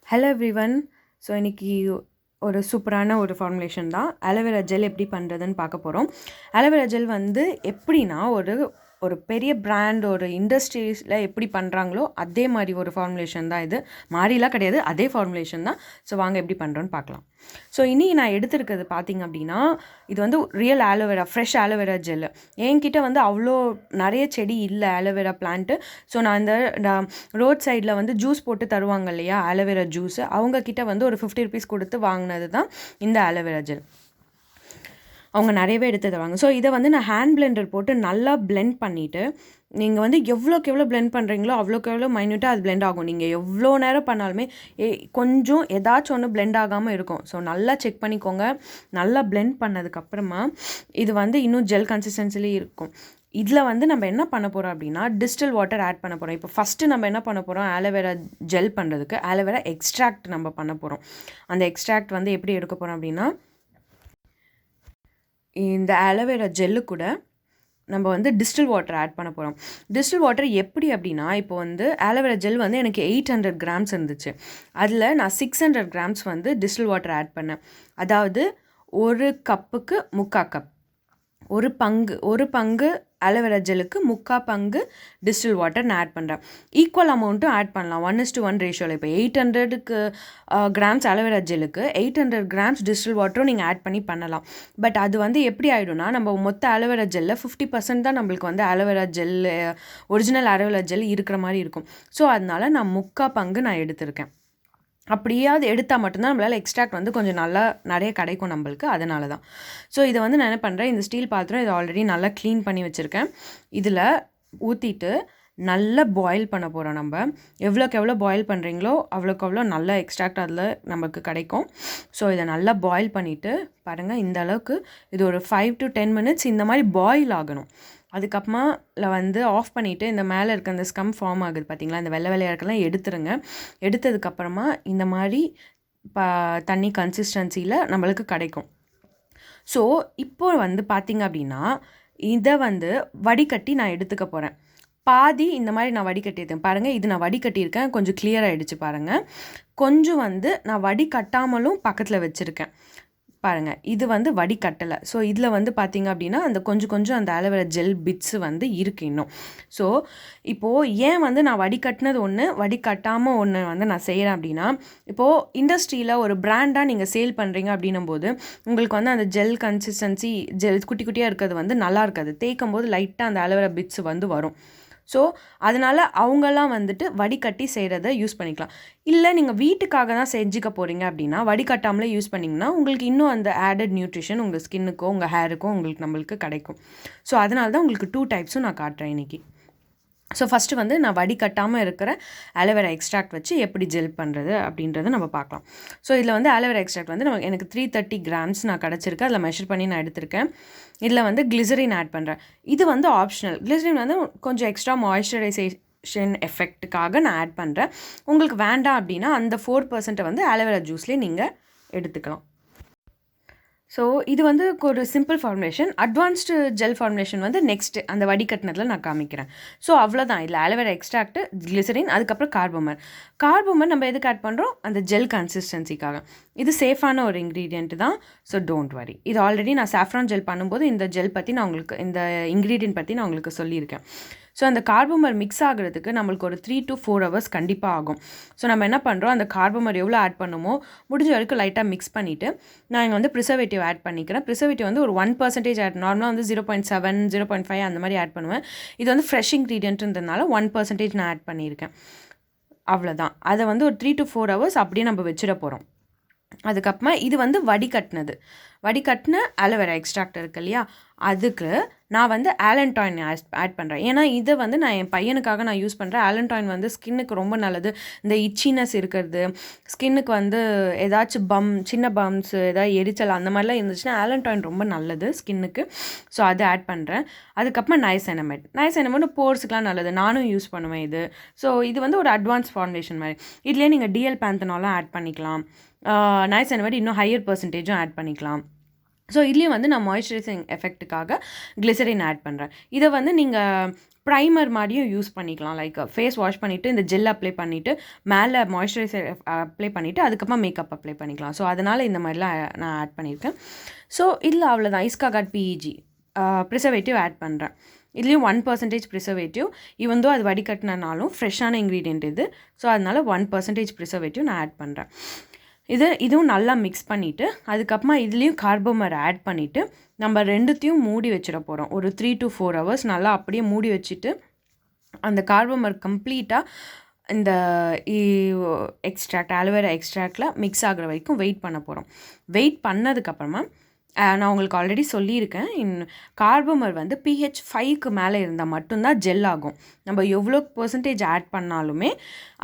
Hello everyone. So இன்றைக்கி ஒரு சூப்பரான ஒரு ஃபார்முலேஷன் தான். அலோவேரா ஜெல் எப்படி பண்ணுறதுன்னு பார்க்க போகிறோம். அலோவேரா ஜெல் வந்து எப்படின்னா ஒரு ஒரு பெரிய பிராண்ட் ஒரு இண்டஸ்ட்ரீஸில் எப்படி பண்ணுறாங்களோ அதே மாதிரி ஒரு ஃபார்முலேஷன் தான் இது. மாறிலாம் கிடையாது, அதே ஃபார்முலேஷன் தான். ஸோ வாங்க எப்படி பண்ணுறோன்னு பார்க்கலாம். ஸோ இனி நான் எடுத்துருக்கிறது பார்த்திங்க அப்படின்னா, இது வந்து real aloe vera, fresh aloe vera gel. என்கிட்ட வந்து அவ்வளோ நிறைய செடி இல்லை ஆலோவேரா பிளான்ட்டு. ஸோ நான் இந்த ரோட் சைடில் வந்து ஜூஸ் போட்டு தருவாங்க இல்லையா, ஆலோவேரா ஜூஸு, அவங்கக்கிட்ட வந்து ஒரு 50 ருபீஸ் கொடுத்து வாங்கினது தான் இந்த ஆலோவேரா ஜெல். அவங்க நிறையவே எடுத்து தருவாங்க. ஸோ இதை வந்து நான் ஹேண்ட் பிளெண்டர் போட்டு நல்லா பிளெண்ட் பண்ணிவிட்டு, நீங்கள் வந்து எவ்வளோக்கு எவ்வளோ பிளெண்ட் பண்ணுறீங்களோ அவ்வளோக்கு எவ்வளோ மைன்யூட்டாக அது பிளெண்ட் ஆகும். நீங்கள் எவ்வளோ நேரம் பண்ணாலுமே கொஞ்சம் ஏதாச்சும் ஒன்று பிளெண்ட் ஆகாமல் இருக்கும். ஸோ நல்லா செக் பண்ணிக்கோங்க. நல்லா பிளெண்ட் பண்ணதுக்கப்புறமா இது வந்து இன்னும் ஜெல் கன்சிஸ்டன்சிலேயே இருக்கும். இதில் வந்து நம்ம என்ன பண்ண போகிறோம் அப்படின்னா, டிஸ்டில் வாட்டர் ஆட் பண்ண போகிறோம். இப்போ ஃபஸ்ட்டு நம்ம என்ன பண்ண போகிறோம், ஆலோவேரா ஜெல் பண்ணுறதுக்கு ஆலோவேரா எக்ஸ்ட்ராக்ட் நம்ம பண்ண போகிறோம். அந்த எக்ஸ்ட்ராக்ட் வந்து எப்படி எடுக்க போகிறோம் அப்படின்னா, இந்த ஆலோவேரா ஜெல்லு கூட நம்ம வந்து டிஸ்டில் வாட்டர் ஆட் பண்ண போகிறோம். டிஸ்டில் வாட்டர் எப்படி அப்படின்னா, இப்போ வந்து ஆலோவேரா ஜெல் வந்து எனக்கு 800 கிராம்ஸ் இருந்துச்சு. அதில் நான் 600 கிராம்ஸ் வந்து டிஸ்டில் வாட்டர் ஆட் பண்ணேன். அதாவது ஒரு கப்புக்கு 3/4 கப், ஒரு பங்கு ஆலோவேரா ஜெல்லுக்கு 3/4 பங்கு டிஸ்டில் வாட்டர் நான் ஆட் பண்ணுறேன். ஈக்குவல் அமௌண்ட்டும் ஆட் பண்ணலாம், 1:1 ரேஷியோவில். இப்போ 800 கிராம்ஸ் ஆலோவேரா ஜெல்லுக்கு 800 கிராம்ஸ் டிஸ்டில் வாட்டரும் நீங்கள் ஆட் பண்ணி பண்ணலாம். பட் அது வந்து எப்படி ஆகிடும்னா, நம்ம மொத்த ஆலோவேரா ஜெல்லில் 50% தான் நம்மளுக்கு வந்து aloe vera gel, original aloe vera gel இருக்கிற மாதிரி இருக்கும். ஸோ அதனால நான் 3/4 பங்கு நான் எடுத்திருக்கேன். அப்படியாவது எடுத்தால் மட்டும்தான் நம்மளால் எக்ஸ்ட்ராக்ட் வந்து கொஞ்சம் நல்லா நிறைய கிடைக்கும் நம்மளுக்கு. அதனால தான். ஸோ இதை வந்து நான் என்ன பண்ணுறேன், இந்த ஸ்டீல் பாத்திரம் இதை ஆல்ரெடி நல்லா க்ளீன் பண்ணி வச்சுருக்கேன். இதில் ஊற்றிட்டு நல்லா பாயில் பண்ண போகிறோம். நம்ம எவ்வளோக்கு எவ்வளோ பாயில் பண்ணுறீங்களோ அவ்வளோக்கு அவ்வளோ நல்ல எக்ஸ்ட்ராக்ட் அதில் நமக்கு கிடைக்கும். ஸோ இதை நல்லா பாயில் பண்ணிவிட்டு பாருங்கள், இந்த அளவுக்கு இது ஒரு 5 to 10 மினிட்ஸ் இந்த மாதிரி பாயில் ஆகணும். அதுக்கப்புறமா வந்து ஆஃப் பண்ணிவிட்டு இந்த மேலே இருக்க அந்த ஸ்கம் ஃபார்ம் ஆகுது பார்த்திங்களா, இந்த வெள்ளை வெள்ளையாக இருக்கலாம் எடுத்துருங்க. எடுத்ததுக்கப்புறமா இந்த மாதிரி தண்ணி கன்சிஸ்டன்சியில் நம்மளுக்கு கிடைக்கும். ஸோ இப்போ வந்து பார்த்திங்க அப்படின்னா, இதை வந்து வடிகட்டி நான் எடுத்துக்க போகிறேன். பாதி இந்த மாதிரி நான் வடிகட்டியிருக்கேன் பாருங்கள். இது நான் வடிகட்டியிருக்கேன், கொஞ்சம் கிளியர் ஆகிடுச்சு பாருங்கள். கொஞ்சம் வந்து நான் வடிகட்டாமலும் பக்கத்தில் வச்சுருக்கேன் பாருங்கள். இது வந்து வடிகட்டலை. ஸோ இதில் வந்து பார்த்திங்க அப்படின்னா அந்த கொஞ்சம் அந்த ஆலோவேரா ஜெல் பிட்ஸு வந்து இருக்குது இன்னும். ஸோ இப்போது ஏன் வந்து நான் வடிகட்டினது ஒன்று, வடிகட்டாமல் ஒன்று வந்து நான் செய்கிறேன் அப்படின்னா, இப்போது இண்டஸ்ட்ரியில் ஒரு பிராண்டாக நீங்கள் சேல் பண்ணுறீங்க அப்படின்னும் போது உங்களுக்கு வந்து அந்த ஜெல் கன்சிஸ்டன்சி, ஜெல் குட்டி குட்டியாக இருக்கிறது வந்து நல்லா இருக்காது. தேய்க்கும் போது லைட்டாக அந்த ஆலோவேரா பிட்ஸ் வந்து வரும். ஸோ அதனால் அவங்கெல்லாம் வந்துட்டு வடிகட்டி செய்கிறத யூஸ் பண்ணிக்கலாம். இல்லை நீங்கள் வீட்டுக்காக தான் செஞ்சுக்க போகிறீங்க அப்படின்னா வடிகட்டாமலே யூஸ் பண்ணிங்கன்னா உங்களுக்கு இன்னும் அந்த ஆடட் நியூட்ரிஷன் உங்கள் ஸ்கின்னுக்கோ உங்கள் ஹேருக்கோ நம்மளுக்கு கிடைக்கும். ஸோ அதனால தான் உங்களுக்கு 2 டைப்ஸும் நான் காட்டுறேன் இன்றைக்கி. ஸோ ஃபஸ்ட்டு வந்து நான் வடிகட்டாமல் இருக்கிற ஆலோவேரா எக்ஸ்ட்ராக்ட் வச்சு எப்படி ஜெல் பண்ணுறது அப்படின்றத நம்ம பார்க்கலாம். ஸோ இதில் வந்து ஆலோவேரா எக்ஸ்ட்ராக்ட் வந்து எனக்கு 330 கிராம்ஸ் நான் கிடச்சிருக்கு. அதில் மெஷர் பண்ணி நான் எடுத்திருக்கேன். இதில் வந்து கிளிசரின் ஆட் பண்ணுறேன். இது வந்து ஆப்ஷனல். கிளிசரின் வந்து கொஞ்சம் எக்ஸ்ட்ரா மாய்ஸ்சரைசேஷன் எஃபெக்ட்டுக்காக நான் ஆட் பண்ணுறேன். உங்களுக்கு வேண்டாம் அப்படின்னா அந்த 4% வந்து ஆலோவேரா ஜூஸ்லேயே நீங்கள் எடுத்துக்கலாம். ஸோ இது வந்து ஒரு simple formulation. Advanced gel formulation வந்து நெக்ஸ்ட்டு அந்த வடிகட்டினத்தில் நான் காமிக்கிறேன். ஸோ அவ்வளோதான். இதில் ஆலோவேரா எக்ஸ்ட்ராக்ட், கிளிசரின், அதுக்கப்புறம் கார்போமர் நம்ம எதுக்கு ஆட் பண்ணுறோம், அந்த ஜெல் கன்சிஸ்டன்சிக்காக. இது சேஃபான ஒரு இன்க்ரீடியன்ட் தான். So don't worry. இது ஆல்ரெடி நான் சாஃப்ரான் ஜெல் பண்ணும்போது இந்த ஜெல் பற்றி நான் உங்களுக்கு, இந்த இன்க்ரீடியன்ட் பற்றி நான் உங்களுக்கு சொல்லியிருக்கேன். ஸோ அந்த கார்போமர் மிக்ஸ் ஆகிறதுக்கு நம்மளுக்கு ஒரு 3 to 4 hours கண்டிப்பாக ஆகும். ஸோ நம்ம என்ன பண்ணுறோம், அந்த கார்போமர் எவ்வளோ ஆட் பண்ணுமோ முடிஞ்ச வரைக்கும் லைட்டாக மிக்ஸ் பண்ணிவிட்டு நான் இங்கே வந்து ப்ரிசர்வேட்டிவ் ஆட் பண்ணிக்கிறேன். ப்ரிசர்வேட்டிவ் வந்து ஒரு 1% ஆட், நார்மலாக வந்து 0.7, 0.5 அந்த மாதிரி ஆட் பண்ணுவேன். இது வந்து ஃப்ரெஷ் இன்க்ரீடியன்ட்ன்றதுனால 1% நான் ஆட் பண்ணியிருக்கேன். அவ்வளோதான். அதை வந்து ஒரு 3 to 4 hours அப்படியே நம்ம வச்சிட போகிறோம். அதுக்கப்புறமா இது வந்து வடிகட்டின ஆலோவேரா எக்ஸ்ட்ராக்ட் இருக்கு இல்லையா, அதுக்கு நான் வந்து ஆலன்டாயின் ஆட் பண்ணுறேன். ஏன்னா இதை வந்து நான் என் பையனுக்காக நான் யூஸ் பண்ணுறேன். ஆலன்டாயின் வந்து ஸ்கின்னுக்கு ரொம்ப நல்லது. இந்த இச்சினஸ் இருக்கிறது, ஸ்கின்னுக்கு வந்து ஏதாச்சும் சின்ன பம்ஸ், ஏதாவது எரிச்சல் அந்த மாதிரிலாம் இருந்துச்சுன்னா ஆலன்டாயின் ரொம்ப நல்லது ஸ்கின்னுக்கு. ஸோ அதை ஆட் பண்ணுறேன். அதுக்கப்புறமா நைசனமைட் போர்ஸுக்கெலாம் நல்லது. நானும் யூஸ் பண்ணுவேன் இது. ஸோ இது வந்து ஒரு அட்வான்ஸ் ஃபார்முலேஷன் மாதிரி. இதுலேயே நீங்கள் டிஎல் பேந்தனாலும் ஆட் பண்ணிக்கலாம். நைசனமைட் இன்னும் ஹையர் பர்சன்டேஜும் ஆட் பண்ணிக்கலாம். ஸோ இதுலேயும் வந்து நான் மாய்ஸ்சரைசிங் எஃபெக்ட்டுக்காக கிளிசரின் ஆட் பண்ணுறேன். இதை வந்து நீங்கள் ப்ரைமர் மாதிரியும் யூஸ் பண்ணிக்கலாம். லைக் ஃபேஸ் வாஷ் பண்ணிவிட்டு இந்த ஜெல் அப்ளை பண்ணிவிட்டு மேலே மாய்ஸ்சரைசர் அப்ளை பண்ணிவிட்டு அதுக்கப்புறம் மேக்கப் அப்ளை பண்ணிக்கலாம். ஸோ அதனால் இந்த மாதிரிலாம் நான் ஆட் பண்ணியிருக்கேன். ஸோ இதில் அவ்வளோதான். Iscagard PEG ப்ரிசர்வேட்டிவ் ஆட் பண்ணுறேன். இதுலேயும் 1% ப்ரிசர்வேட்டிவ். இவந்தோ அது வடிகட்டினாலும் ஃப்ரெஷ்ஷான இன்க்ரீடியன்ட் இது. ஸோ அதனால் 1% ப்ரிசர்வேட்டிவ் நான் ஆட் பண்ணுறேன். இதுவும் நல்லா மிக்ஸ் பண்ணிவிட்டு அதுக்கப்புறமா இதுலேயும் கார்போமர் ஆட் பண்ணிவிட்டு நம்ம ரெண்டுத்தையும் மூடி வச்சிட போகிறோம். ஒரு 3 to 4 hours நல்லா அப்படியே மூடி வச்சுட்டு அந்த கார்போமர் கம்ப்ளீட்டாக இந்த எக்ஸ்ட்ராக்ட் ஆலோவேரா எக்ஸ்ட்ராக்டில் மிக்ஸ் ஆகிற வரைக்கும் வெயிட் பண்ண போகிறோம். வெயிட் பண்ணதுக்கப்புறமா நான் உங்களுக்கு ஆல்ரெடி சொல்லியிருக்கேன், கார்போமர் வந்து pH 5க்கு மேலே இருந்தால் மட்டும்தான் ஜெல் ஆகும். நம்ம எவ்வளோ % ஆட் பண்ணாலுமே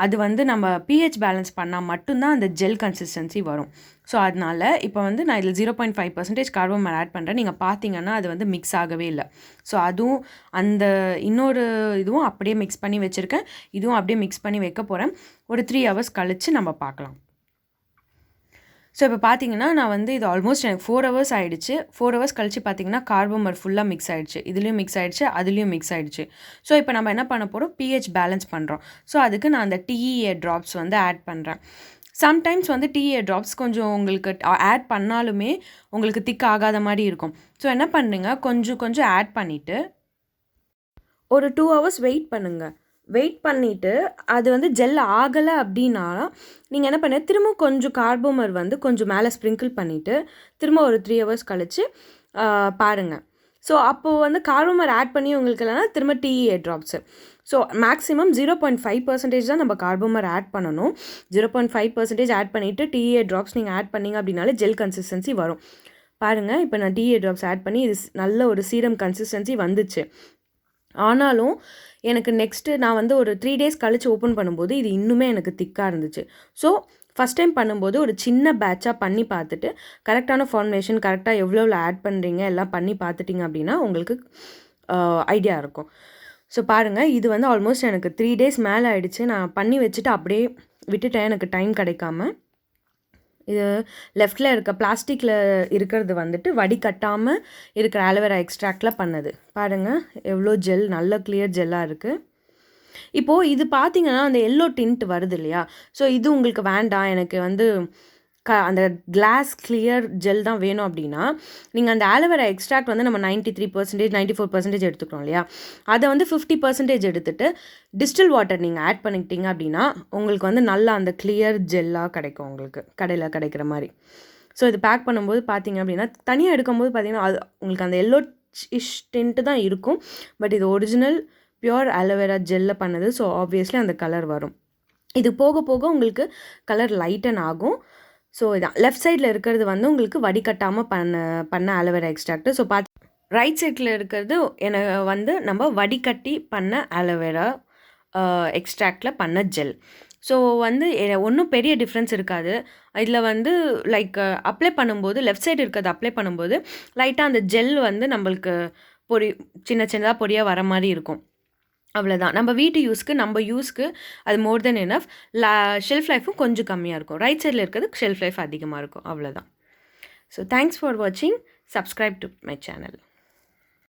அது வந்து நம்ம pH பேலன்ஸ் பண்ணால் மட்டும்தான் அந்த ஜெல் கன்சிஸ்டன்சி வரும். ஸோ அதனால் இப்போ வந்து நான் இதில் 0.5% கார்போமர் ஆட் பண்ணுறேன். நீங்கள் பார்த்தீங்கன்னா அது வந்து மிக்ஸ் ஆகவே இல்லை. ஸோ அதுவும் அந்த இன்னொரு இதுவும் அப்படியே மிக்ஸ் பண்ணி வச்சுருக்கேன். இதுவும் அப்படியே மிக்ஸ் பண்ணி வைக்க போகிறேன். ஒரு 3 hours கழித்து நம்ம பார்க்கலாம். ஸோ இப்போ பார்த்தீங்கன்னா நான் வந்து இது ஆல்மோஸ்ட் எனக்கு 4 hours ஆகிடுச்சு. 4 hours கழிச்சு பார்த்தீங்கன்னா கார்போமர் ஃபுல்லாக மிக்ஸ் ஆகிடுச்சு. இதுலேயும் மிக்ஸ் ஆகிடுச்சு, அதுலேயும் மிக்ஸ் ஆகிடுச்சு. ஸோ இப்போ நம்ம என்ன பண்ண போகிறோம், pH பேலன்ஸ் பண்ணுறோம். ஸோ அதுக்கு நான் அந்த TEA ட்ராப்ஸ் வந்து ஆட் பண்ணுறேன். சம்டைம்ஸ் வந்து TEA ட்ராப்ஸ் கொஞ்சம் உங்களுக்கு ஆட் பண்ணாலுமே உங்களுக்கு திக் ஆகாத மாதிரி இருக்கும். ஸோ என்ன பண்ணுங்க, கொஞ்சம் ஆட் பண்ணிவிட்டு ஒரு 2 hours வெயிட் பண்ணுங்கள். வெயிட் பண்ணிவிட்டு அது வந்து ஜெல் ஆகலை அப்படின்னா நீங்கள் என்ன பண்ண, திரும்ப கொஞ்சம் கார்போமர் வந்து கொஞ்சம் மேலே ஸ்ப்ரிங்கிள் பண்ணிவிட்டு திரும்ப ஒரு 3 hours கழித்து பாருங்கள். ஸோ அப்போது வந்து கார்போமர் ஆட் பண்ணி உங்களுக்கு இல்லைனா திரும்ப TEA ட்ராப்ஸு. ஸோ மேக்ஸிமம் 0.5% தான் நம்ம கார்போமர் ஆட் பண்ணணும். 0.5% ஆட் பண்ணிவிட்டு TEA ட்ராப்ஸ் நீங்கள் ஆட் பண்ணிங்க அப்படின்னாலே ஜெல் கன்சிஸ்டன்சி வரும். பாருங்கள், இப்போ நான் TEA ட்ராப்ஸ் ஆட் பண்ணி இது நல்ல ஒரு சீரம் கன்சிஸ்டன்சி வந்துச்சு. ஆனாலும் எனக்கு நெக்ஸ்ட்டு நான் வந்து ஒரு 3 days கழித்து ஓப்பன் பண்ணும்போது இது இன்னுமே எனக்கு திக்காக இருந்துச்சு. ஸோ ஃபஸ்ட் டைம் பண்ணும்போது ஒரு சின்ன பேட்சாக பண்ணி பார்த்துட்டு கரெக்டான ஃபார்முலேஷன் கரெக்டாக எவ்வளோ ஆட் பண்ணுறீங்க எல்லாம் பண்ணி பார்த்துட்டிங்க அப்படின்னா உங்களுக்கு ஐடியா இருக்கும். ஸோ பாருங்கள், இது வந்து ஆல்மோஸ்ட் எனக்கு 3 days மேலே ஆகிடுச்சு. நான் பண்ணி வச்சுட்டு அப்படியே விட்டுட்டேன், எனக்கு டைம் கிடைக்காம. இது லெஃப்டில் இருக்க பிளாஸ்டிக்கில் இருக்கிறது வந்துட்டு வடிகட்டாமல் இருக்கிற ஆலோவேரா எக்ஸ்ட்ராக்டில் பண்ணது. பாருங்கள் எவ்வளோ ஜெல், நல்ல கிளியர் ஜெல்லாக இருக்குது. இப்போது இது பார்த்தீங்கன்னா அந்த எல்லோ டிண்ட் வருது இல்லையா, ஸோ இது உங்களுக்கு வேண்டாம், எனக்கு வந்து அந்த கிளாஸ் கிளியர் ஜெல் தான் வேணும் அப்படின்னா நீங்கள் அந்த ஆலோவேரா எக்ஸ்ட்ராக்ட் வந்து நம்ம 93%, 94% எடுத்துக்கிறோம் இல்லையா, அதை வந்து 50% எடுத்துகிட்டு டிஸ்டில் வாட்டர் நீங்கள் ஆட் பண்ணிக்கிட்டீங்க அப்படின்னா உங்களுக்கு வந்து நல்லா அந்த கிளியர் ஜெல்லாக கிடைக்கும், உங்களுக்கு கடையில் கிடைக்கிற மாதிரி. ஸோ இது பேக் பண்ணும்போது பார்த்தீங்க அப்படின்னா தனியாக எடுக்கும்போது பார்த்தீங்கன்னா அது உங்களுக்கு அந்த எல்லோ டிண்ட்டு தான் இருக்கும். பட் இது ஒரிஜினல் பியூர் ஆலோவேரா ஜெல்லில் பண்ணது. ஸோ ஆப்வியஸ்லி அந்த கலர் வரும். இது போக போக உங்களுக்கு கலர் லைட்டன் ஆகும். ஸோ இதான் லெஃப்ட் சைடில் இருக்கிறது வந்து உங்களுக்கு வடிகட்டாமல் பண்ண ஆலோவேரா எக்ஸ்ட்ராக்ட். ஸோ ரைட் சைடில் இருக்கிறது எனக்கு வந்து நம்ம வடிகட்டி பண்ண ஆலோவேரா எக்ஸ்ட்ராக்டில் பண்ண ஜெல். ஸோ வந்து ஒன்றும் பெரிய டிஃப்ரென்ஸ் இருக்காது. இதில் வந்து லைக் அப்ளை பண்ணும்போது லெஃப்ட் சைடு இருக்கிறது அப்ளை பண்ணும்போது லைட்டாக அந்த ஜெல் வந்து நம்மளுக்கு சின்னதாக பொடியாக வர மாதிரி இருக்கும். அவ்வளோதான். நம்ம வீட்டு யூஸ்க்கு நம்ம யூஸ்க்கு அது மோர் தென் எனஃப். ஷெல்ஃப் லைஃப்பும் கொஞ்சம் கம்மியாக இருக்கும். ரைட் சைடில் இருக்கிறது ஷெல்ஃப் லைஃப் அதிகமாக இருக்கும். அவ்வளோதான். ஸோ தேங்க்ஸ் ஃபார் வாட்சிங். Subscribe to my channel.